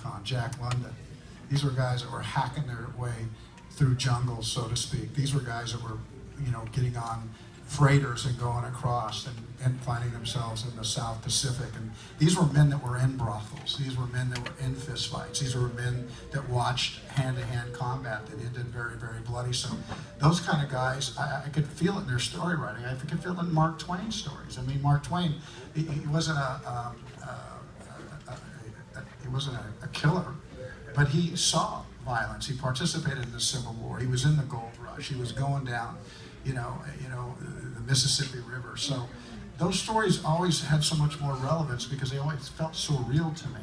Khan, Jack London. These were guys that were hacking their way through jungles, so to speak. These were guys that were, you know, getting on freighters and going across and finding themselves in the South Pacific. And these were men that were in brothels. These were men that were in fist fights. These were men that watched hand-to-hand combat that ended very, very bloody. So those kind of guys, I could feel it in their story writing. I could feel it in Mark Twain's stories. I mean, Mark Twain, he wasn't a killer, but he saw violence. He participated in the Civil War. He was in the gold rush. He was going down, you know, the Mississippi River. So those stories always had so much more relevance because they always felt so real to me.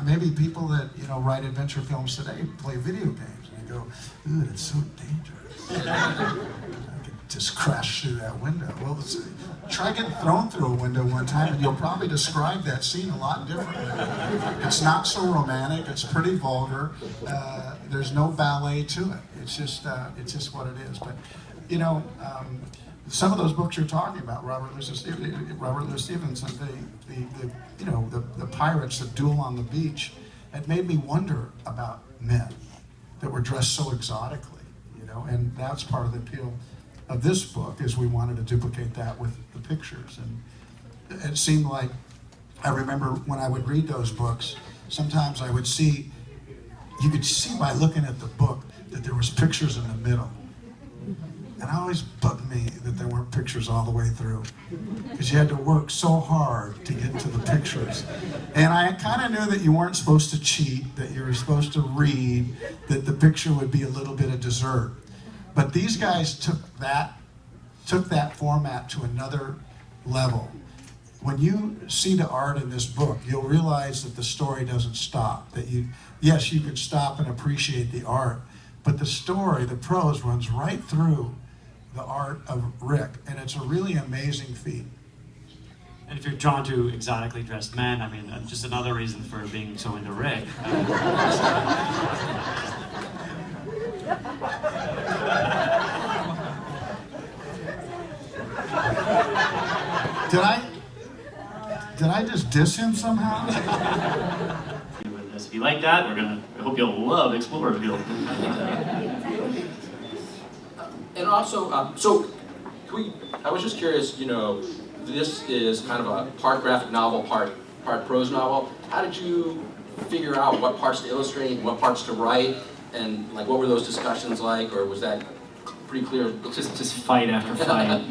Maybe people that, you know, write adventure films today play video games and they go, ooh, it's so dangerous. I could just crash through that window. Well, try getting thrown through a window one time and you'll probably describe that scene a lot differently. It's not so romantic, it's pretty vulgar. There's no ballet to it. It's just what it is. But, you know, some of those books you're talking about, Robert Louis Stevenson, the pirates that duel on the beach, it made me wonder about men that were dressed so exotically, you know, and that's part of the appeal of this book, is we wanted to duplicate that with the pictures. And it seemed like, I remember when I would read those books, sometimes I would see, you could see by looking at the book that there was pictures in the middle. And it always bugged me that there weren't pictures all the way through, because you had to work so hard to get to the pictures. And I kind of knew that you weren't supposed to cheat, that you were supposed to read, that the picture would be a little bit of dessert. But these guys took that format to another level. When you see the art in this book, you'll realize that the story doesn't stop. That yes, you could stop and appreciate the art, but the story, the prose, runs right through the art of Rick, and it's a really amazing feat. And if you're drawn to exotically dressed men, I mean, just another reason for being so into Rick. Did I just diss him somehow? If you like that, I hope you'll love Explorerfield. And also, I was just curious, you know, this is kind of a part graphic novel, part prose novel. How did you figure out what parts to illustrate, what parts to write, and like what were those discussions like, or was that pretty clear? Just fight after fight,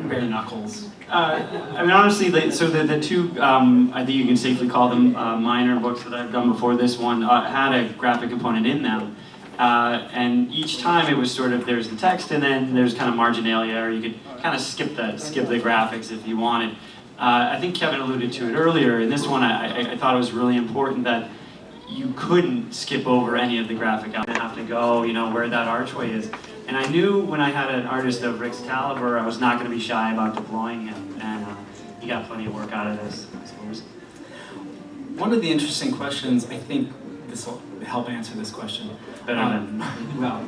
bare knuckles. I mean, honestly, so the two, I think you can safely call them minor books that I've done before this one, had a graphic component in them. And each time it was sort of, there's the text and then there's kind of marginalia, or you could kind of skip the graphics if you wanted. I think Kevin alluded to it earlier. In this one, I thought it was really important that you couldn't skip over any of the graphic. I have to go, you know, where that archway is. And I knew when I had an artist of Rick's caliber, I was not going to be shy about deploying him, and he got plenty of work out of this, I suppose. One of the interesting questions, I think this will help answer this question. Well,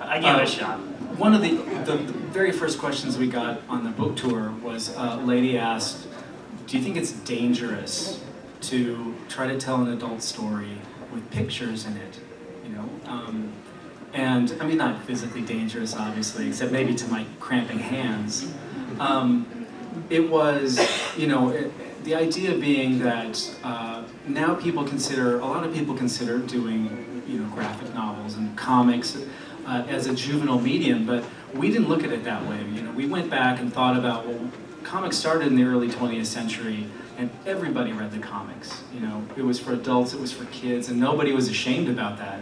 I gave it a shot. One of the very first questions we got on the book tour was a lady asked, do you think it's dangerous to try to tell an adult story with pictures in it, you know? And I mean, not physically dangerous, obviously, except maybe to my cramping hands. It was, you know, the idea being that now a lot of people consider doing, you know, graphic novels and comics as a juvenile medium, but we didn't look at it that way. You know, we went back and thought about, well, comics started in the early 20th century, and everybody read the comics. You know, it was for adults, it was for kids, and nobody was ashamed about that.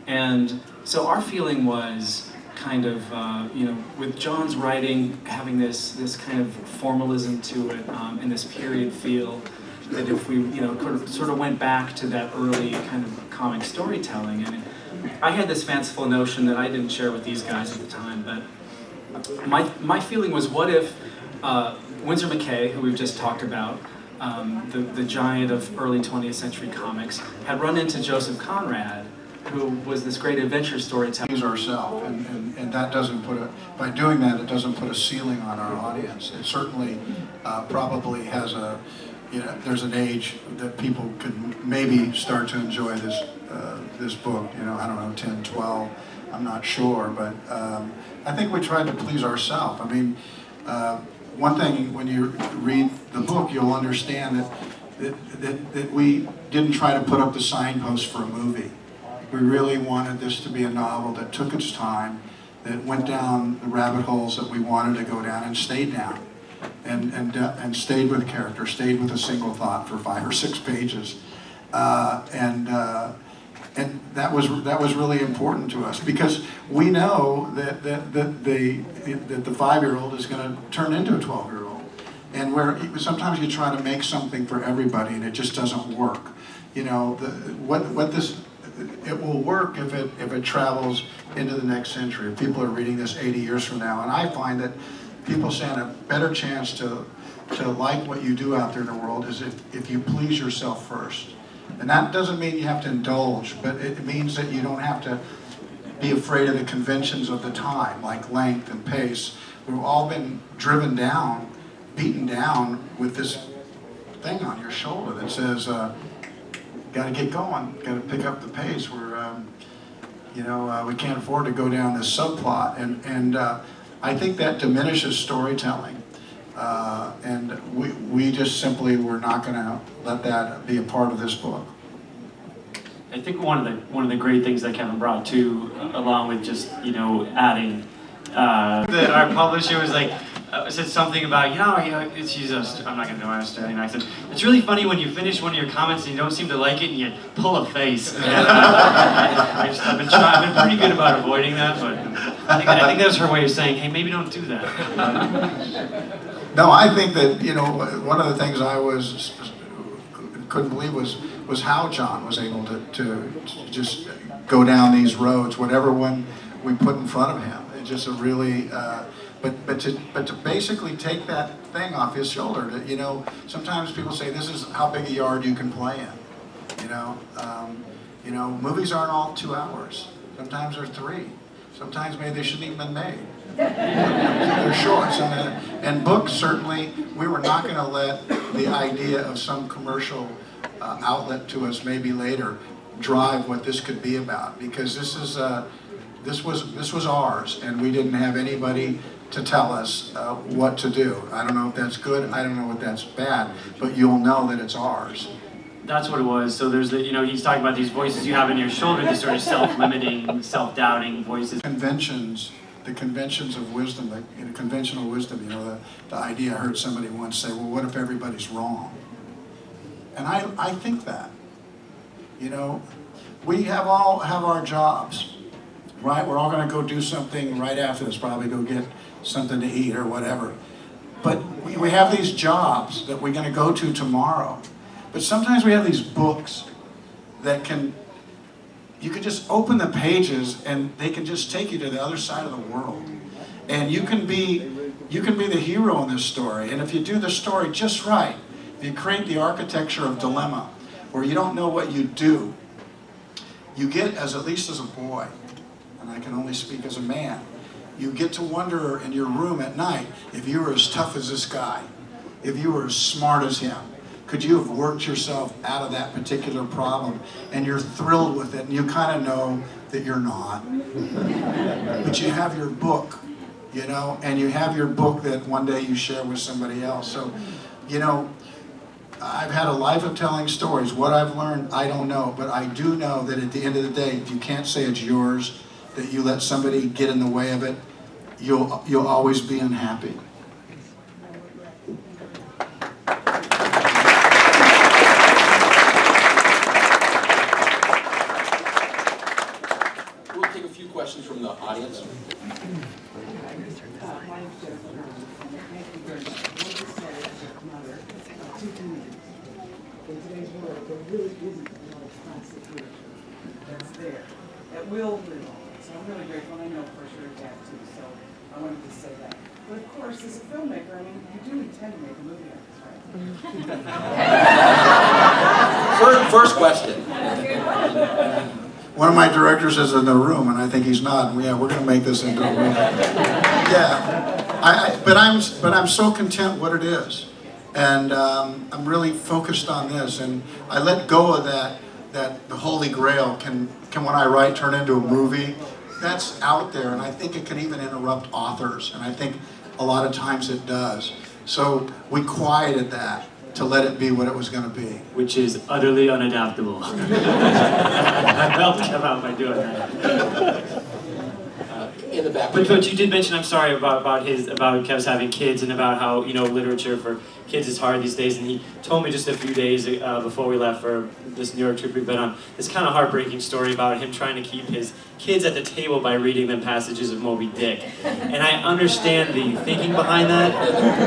And so our feeling was kind of, you know, with John's writing having this kind of formalism to it, and this period feel, that if we, you know, sort of went back to that early kind of comic storytelling. And I had this fanciful notion that I didn't share with these guys at the time, but my feeling was, what if Winsor McCay, who we've just talked about, the giant of early 20th century comics, had run into Joseph Conrad, who was this great adventure storyteller. Ourselves, and that doesn't put by doing that, it doesn't put a ceiling on our audience. It certainly probably has a there's an age that people could maybe start to enjoy this book. I don't know, 10, 12, I'm not sure, but I think we tried to please ourselves. I mean, one thing when you read the book, you'll understand that we didn't try to put up the signpost for a movie. We really wanted this to be a novel that took its time, that went down the rabbit holes that we wanted to go down and stayed down. And stayed with character, stayed with a single thought for 5 or 6 pages, and that was really important to us, because we know that the 5-year-old is going to turn into a 12-year-old, and where sometimes you try to make something for everybody and it just doesn't work. It will work if it travels into the next century. If people are reading this 80 years from now, and I find that people stand a better chance to like what you do out there in the world is if you please yourself first. And that doesn't mean you have to indulge, but it means that you don't have to be afraid of the conventions of the time, like length and pace. We've all been driven down, beaten down with this thing on your shoulder that says, got to get going, got to pick up the pace. We can't afford to go down this subplot. And I think that diminishes storytelling, and we just simply were not going to let that be a part of this book. I think one of the great things that Kevin brought too, along with just adding that our publisher was like said something about I'm not going to do an Australian accent. It's really funny when you finish one of your comments and you don't seem to like it and you pull a face. And, I've been pretty good about avoiding that, but I think that was her way of saying, hey, maybe don't do that. No, I think that one of the things I couldn't believe was how John was able to just go down these roads, whatever one we put in front of him. It just a really. But to basically take that thing off his shoulder, sometimes people say this is how big a yard you can play in. Movies aren't all 2 hours. Sometimes they're 3. Sometimes maybe they shouldn't even been made. They're short. And books, certainly, we were not going to let the idea of some commercial outlet to us maybe later drive what this could be about, because this was ours, and we didn't have anybody to tell us what to do. I don't know if that's good, I don't know if that's bad, but you'll know that it's ours. That's what it was. So there's he's talking about these voices you have in your shoulder, these sort of self-limiting, self-doubting voices. The conventions of wisdom, the conventional wisdom, the idea, I heard somebody once say, well, what if everybody's wrong? And I think that, we all have our jobs, right? We're all going to go do something right after this, probably go get something to eat or whatever. But we have these jobs that we're going to go to tomorrow. But sometimes we have these books that you can just open the pages and they can just take you to the other side of the world. And you can be the hero in this story. And if you do the story just right, if you create the architecture of dilemma, where you don't know what you do, you get, at least as a boy, and I can only speak as a man, you get to wonder in your room at night, if you were as tough as this guy, if you were as smart as him, could you have worked yourself out of that particular problem? And you're thrilled with it, and you kind of know that you're not. But you have your book, and you have your book that one day you share with somebody else. So, I've had a life of telling stories. What I've learned, I don't know, but I do know that at the end of the day, if you can't say it's yours, that you let somebody get in the way of it, you'll always be unhappy. We'll take a few questions from the audience. In today's world, there really isn't another classic hero that's there, that will live on. So I'm really grateful, and I know for sure that too, so I wanted to say that. But of course, as a filmmaker, I mean, you do intend to make a movie out of this, right? First question. One of my directors is in the room, and I think he's nodding. Yeah, we're going to make this into a movie. Yeah, but I'm so content what it is. And I'm really focused on this, and I let go of that the Holy Grail can when I write turn into a movie. That's out there, and I think it can even interrupt authors, and I think a lot of times it does. So we quieted that to let it be what it was going to be. Which is utterly unadaptable. I helped Kev out by doing that. In the back. But you did mention, I'm sorry, about Kev's having kids and about how, you know, literature for kids is hard these days. And he told me just a few days before we left for this New York trip we've been on, this kind of heartbreaking story about him trying to keep his kids at the table by reading them passages of Moby Dick. And I understand the thinking behind that.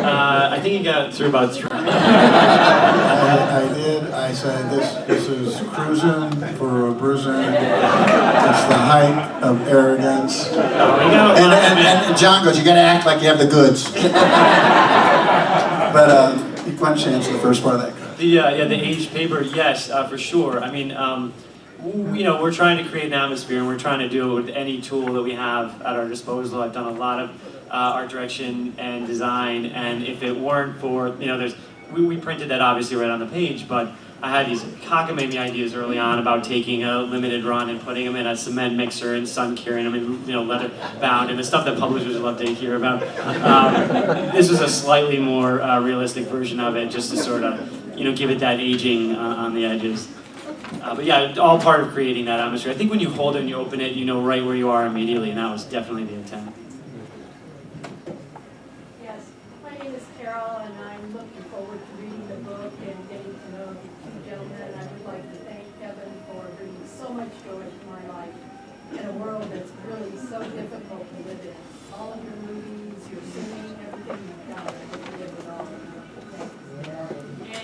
I think he got through about 3. I did. I said, this is cruising for a bruising. It's the height of arrogance. And John goes, you got to act like you have the goods. But one chance the first part of that. The aged paper, yes, for sure. I mean, you know, we're trying to create an atmosphere, and we're trying to do it with any tool that we have at our disposal. I've done a lot of art direction and design, and if it weren't for, you know, we printed that obviously right on the page, but I had these cockamamie ideas early on about taking a limited run and putting them in a cement mixer and sun curing them in, you know, leather bound, and the stuff that publishers love to hear about. This was a slightly more realistic version of it, just to sort of, you know, give it that aging on the edges. But yeah, all part of creating that atmosphere. I think when you hold it and you open it, you know right where you are immediately, and that was definitely the intent. Yes, my name is Carol, and I'm looking forward to reading the book and getting to know the two gentlemen. I would like to thank Kevin for bringing so much joy to my life in a world that's really so difficult to live in. All of your movies, your singing, everything you've done, I hope you live with all of you. Thanks. Yay.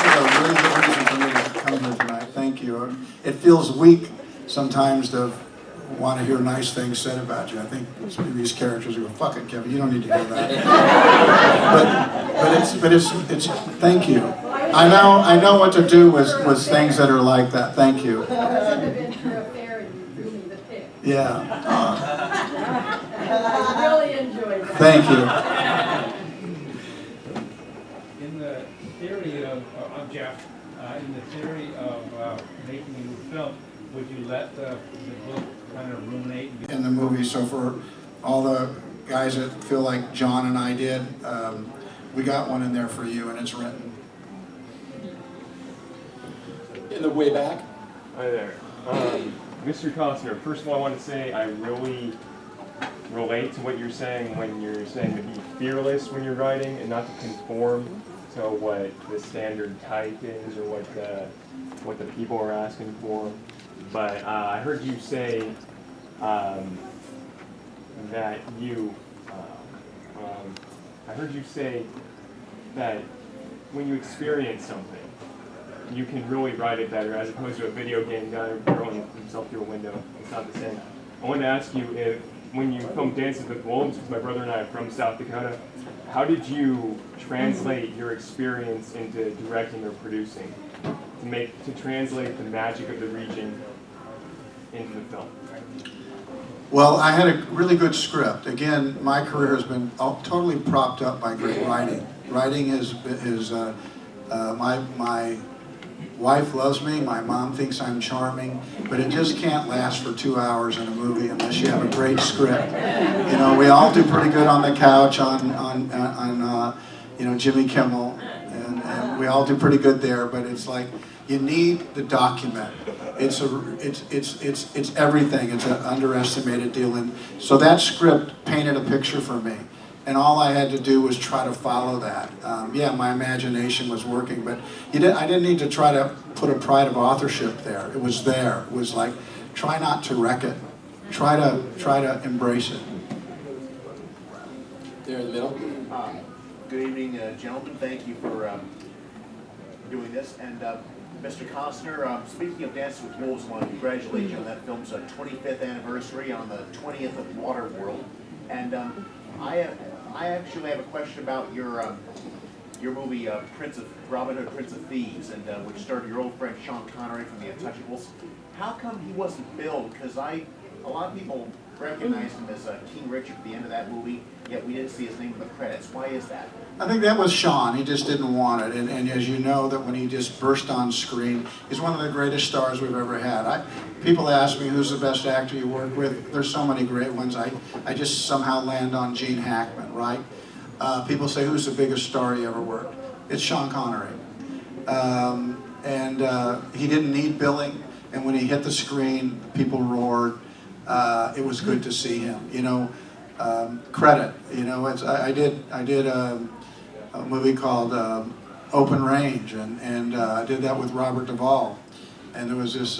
That's a really good reason for me to come here tonight. Thank you. It feels weak sometimes to want to hear nice things said about you. I think these characters go, fuck it, Kevin, you don't need to hear that. but it's thank you. I know what to do with things that are like that. Thank you. Because I've been through a fair and you drew me the pick. Yeah. I really enjoyed that. Thank you. In the theory of, I'm Jeff, in the theory of making a new film, would you let the book kind of ruminate? In the movie, so for all the guys that feel like John and I did, we got one in there for you, and it's written. In the way back. Hi there. Mr. Costner, first of all I want to say I really relate to what you're saying when you're saying to be fearless when you're writing and not to conform to what the standard type is or what the people are asking for. But I heard you say that when you experience something, you can really write it better as opposed to a video game guy throwing himself through a window. It's not the same. I wanted to ask you if, when you filmed Dances with Wolves, because my brother and I are from South Dakota, how did you translate your experience into directing or producing to translate the magic of the region into the film? Well, I had a really good script. Again, my career has been totally propped up by great writing. Writing is my wife loves me, my mom thinks I'm charming, but it just can't last for 2 hours in a movie unless you have a great script. You know, we all do pretty good on the couch on you know, Jimmy Kimmel, and we all do pretty good there, but it's like, you need the document. It's everything. It's an underestimated deal, and so that script painted a picture for me, and all I had to do was try to follow that. Yeah, my imagination was working, but I didn't need to try to put a pride of authorship there. It was there. It was like, try not to wreck it. Try to embrace it. There in the middle. Good evening, gentlemen. Thank you for doing this. And Mr. Costner, speaking of Dances with Wolves, I want to congratulate you on that film's 25th anniversary on the 20th of Waterworld. And I actually have a question about your movie Robin Hood, Prince of Thieves, and which starred your old friend Sean Connery from The Untouchables. How come he wasn't billed? Because a lot of people recognized him as King Richard at the end of that movie, yet we didn't see his name in the credits. Why is that? I think that was Sean. He just didn't want it. And as you know, that when he just burst on screen, he's one of the greatest stars we've ever had. People ask me who's the best actor you work with. There's so many great ones. I just somehow land on Gene Hackman, right? People say who's the biggest star you ever worked? It's Sean Connery. He didn't need billing. And when he hit the screen, people roared. It was good to see him. You know, credit. You know, I did a movie called Open Range, and I did that with Robert Duvall, and there was this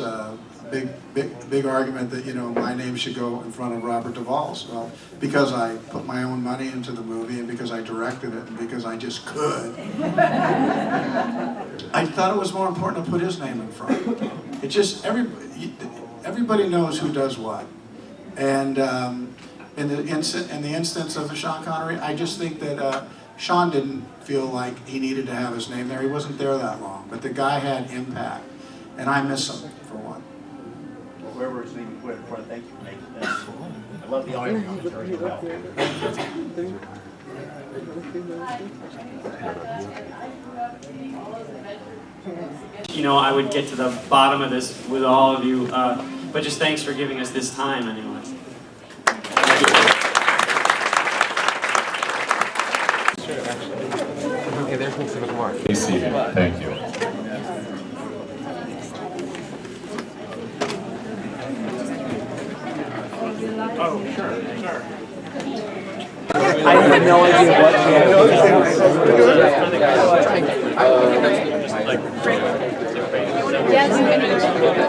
big argument that, you know, my name should go in front of Robert Duvall's. Well, because I put my own money into the movie, and because I directed it, and because I just could, I thought it was more important to put his name in front. It just everybody knows who does what, and in the instance of Sean Connery, I just think that Sean didn't feel like he needed to have his name there. He wasn't there that long, but the guy had impact, and I miss him for one. Well, whoever his name you put in front, thank you for making this. I love the audio commentary as well. You know, I would get to the bottom of this with all of you, but just thanks for giving us this time anyway. Okay, there's Mr. McMark. Please see you. Thank you. Oh, sure. I have no idea what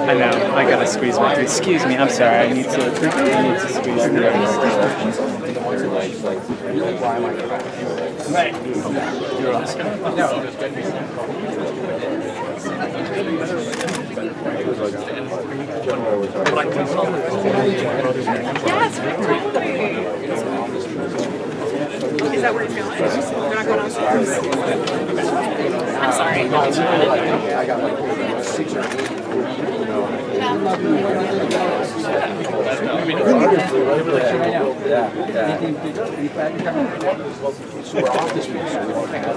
I know, I gotta squeeze my through. Excuse me, I'm sorry, I need to squeeze through. Right. You're awesome. Yes, totally. Is that where it's going? We're not going downstairs? I'm sorry. I got like 6 or 8. So we're off this week, so we don't have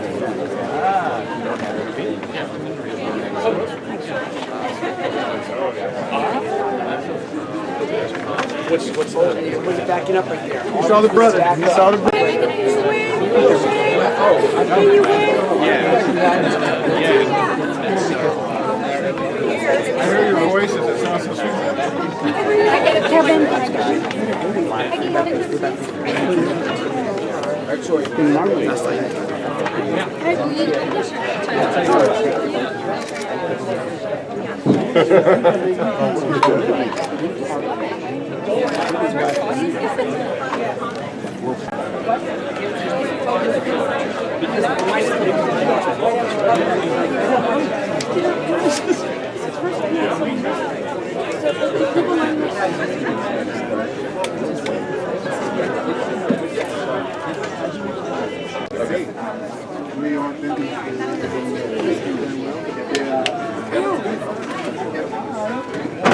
What's backing up right there? You saw the brother. You saw the brother. I hear your voices. It sounds so sweet. I get it, Kevin. I get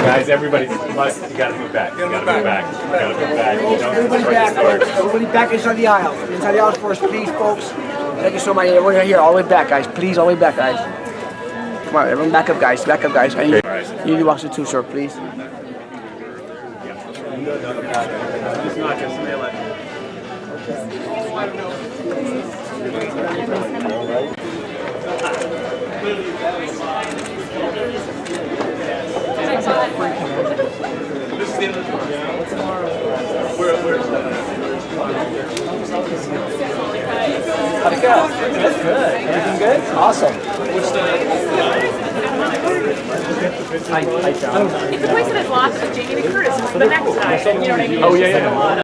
Guys, everybody must, you gotta move back. You gotta move back. You gotta move back. Everybody back. Everybody back inside the aisle. Inside the aisle first, please, folks. Thank you so much. Everyone here, all the way back, guys. Please, all the way back, guys. Come on, everyone back up, guys. Back up, guys. I need you to watch it too, sir, please. Just not just mail it. This is the end of the tour. How'd it go? That's good. Everything good? Awesome. What's the... Hi, John. It's the place that has lots of Jamie Lee Curtis. It's the next guy. You know what I mean? Oh, yeah.